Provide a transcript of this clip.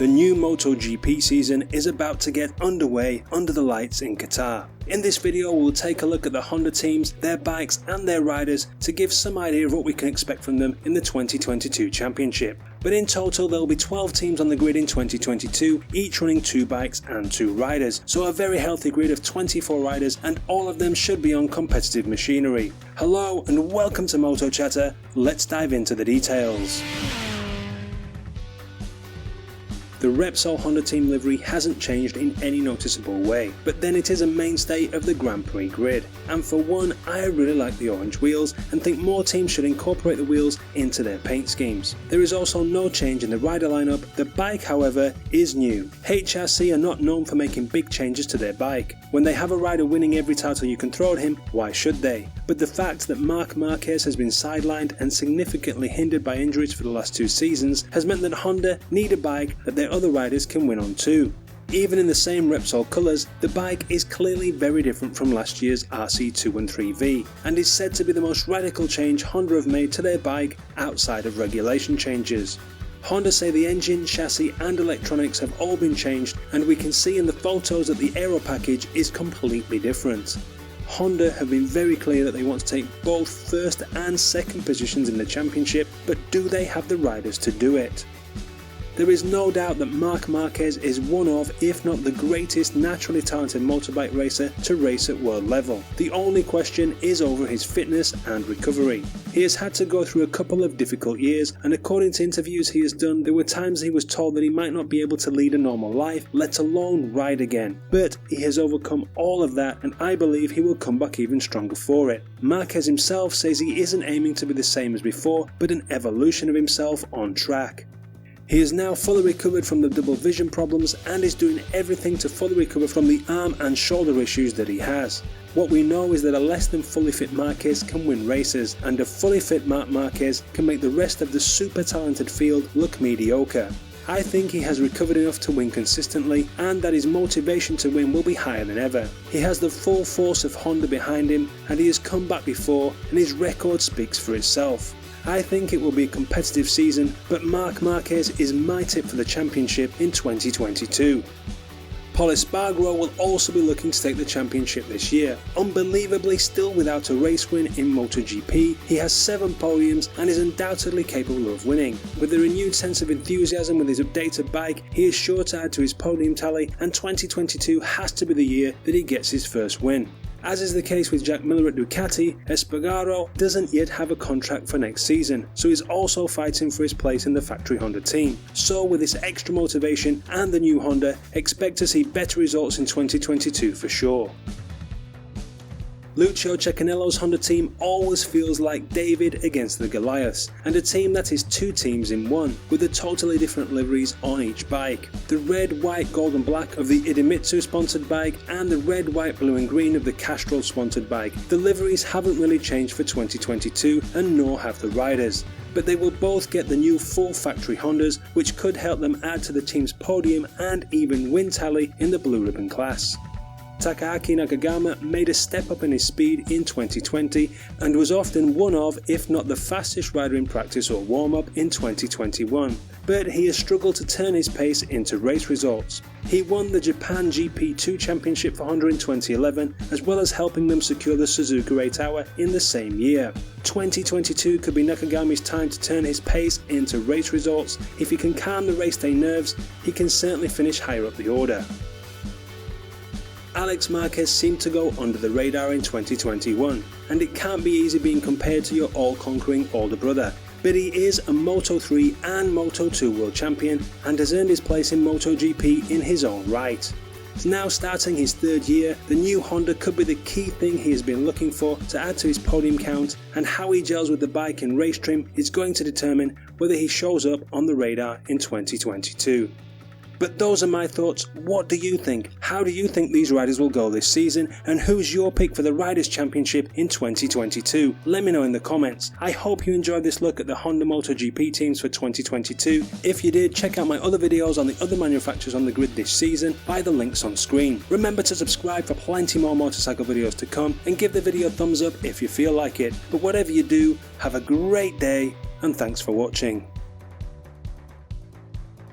The new MotoGP season is about to get underway under the lights in Qatar. In this video we'll take a look at the Honda teams, their bikes and their riders to give some idea of what we can expect from them in the 2022 championship. But in total there will be 12 teams on the grid in 2022, each running 2 bikes and 2 riders, so a very healthy grid of 24 riders, and all of them should be on competitive machinery. Hello and welcome to Moto Chatter, let's dive into the details. The Repsol Honda team livery hasn't changed in any noticeable way, but then it is a mainstay of the Grand Prix grid. And for one, I really like the orange wheels and think more teams should incorporate the wheels into their paint schemes. There is also no change in the rider lineup. The bike, however, is new. HRC are not known for making big changes to their bike. When they have a rider winning every title you can throw at him, why should they? But the fact that Marquez has been sidelined and significantly hindered by injuries for the last 2 seasons has meant that Honda need a bike that their other riders can win on too. Even in the same Repsol colours, the bike is clearly very different from last year's RC2 and 3V, and is said to be the most radical change Honda have made to their bike outside of regulation changes. Honda say the engine, chassis and electronics have all been changed, and we can see in the photos that the aero package is completely different. Honda have been very clear that they want to take both first and second positions in the championship, but do they have the riders to do it? There is no doubt that Marquez is one of, if not the greatest naturally talented motorbike racer to race at world level. The only question is over his fitness and recovery. He has had to go through a couple of difficult years, and according to interviews he has done, there were times he was told that he might not be able to lead a normal life, let alone ride again. But he has overcome all of that, and I believe he will come back even stronger for it. Marquez himself says he isn't aiming to be the same as before, but an evolution of himself on track. He is now fully recovered from the double vision problems and is doing everything to fully recover from the arm and shoulder issues that he has. What we know is that a less than fully fit Marquez can win races, and a fully fit Marquez can make the rest of the super talented field look mediocre. I think he has recovered enough to win consistently, and that his motivation to win will be higher than ever. He has the full force of Honda behind him, and he has come back before, and his record speaks for itself. I think it will be a competitive season, but Marquez is my tip for the championship in 2022. Pol Espargaro will also be looking to take the championship this year. Unbelievably still without a race win in MotoGP, he has 7 podiums and is undoubtedly capable of winning. With a renewed sense of enthusiasm with his updated bike, he is sure to add to his podium tally, and 2022 has to be the year that he gets his first win. As is the case with Jack Miller at Ducati, Espargaro doesn't yet have a contract for next season, so he's also fighting for his place in the factory Honda team. So with this extra motivation and the new Honda, expect to see better results in 2022 for sure. Lucio Cecchinello's Honda team always feels like David against the Goliaths, and a team that is 2 teams in one, with the totally different liveries on each bike. The red, white, gold and black of the Idemitsu sponsored bike and the red, white, blue and green of the Castrol sponsored bike. The liveries haven't really changed for 2022, and nor have the riders. But they will both get the new full factory Hondas, which could help them add to the team's podium and even win tally in the blue ribbon class. Takaki Nagagama made a step up in his speed in 2020 and was often one of, if not the fastest rider in practice or warm-up in 2021, but he has struggled to turn his pace into race results. He won the Japan GP2 Championship for Honda in 2011, as well as helping them secure the Suzuka 8-hour in the same year. 2022 could be Nakagami's time to turn his pace into race results. If he can calm the race day nerves, he can certainly finish higher up the order. Alex Marquez seemed to go under the radar in 2021, and it can't be easy being compared to your all-conquering older brother. But he is a Moto3 and Moto2 world champion and has earned his place in MotoGP in his own right. Now starting his 3rd year, the new Honda could be the key thing he has been looking for to add to his podium count, and how he gels with the bike and race trim is going to determine whether he shows up on the radar in 2022. But those are my thoughts. What do you think? How do you think these riders will go this season? And who's your pick for the Riders' Championship in 2022? Let me know in the comments. I hope you enjoyed this look at the Honda MotoGP teams for 2022. If you did, check out my other videos on the other manufacturers on the grid this season by the links on screen. Remember to subscribe for plenty more motorcycle videos to come, and give the video a thumbs up if you feel like it. But whatever you do, have a great day and thanks for watching.